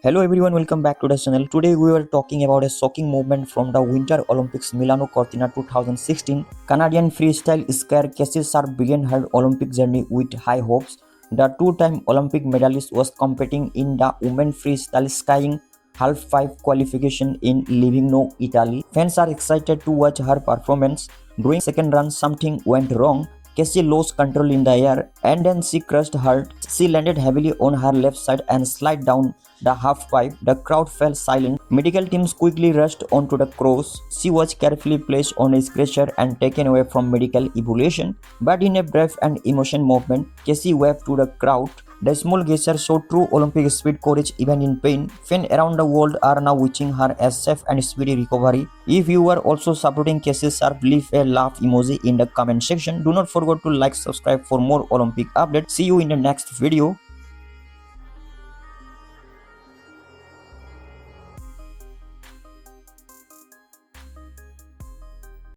Hello everyone, welcome back to the channel. Today we were talking about a shocking movement from the Winter Olympics Milano Cortina 2016. Canadian freestyle skier Casey Sharp began her Olympic journey with high hopes. The two-time Olympic medalist was competing in the women freestyle skiing half-pipe qualification in Livigno, Italy. Fans are excited to watch her performance. During second run, something went wrong. Casey lost control in the air and then she crashed hard. She landed heavily on her left side and slid down the half pipe. The crowd fell silent. Medical teams quickly rushed onto the cross. She was carefully placed on a stretcher and taken away from medical evaluation. But in a brave and emotional movement, Casey waved to the crowd. The small gesture showed true Olympic spirit, courage even in pain. Fans around the world are now wishing her a safe and speedy recovery. If you are also supporting Casey Sharp, leave a laugh emoji in the comment section. Do not forget to like, subscribe for more Olympic updates. See you in the next video.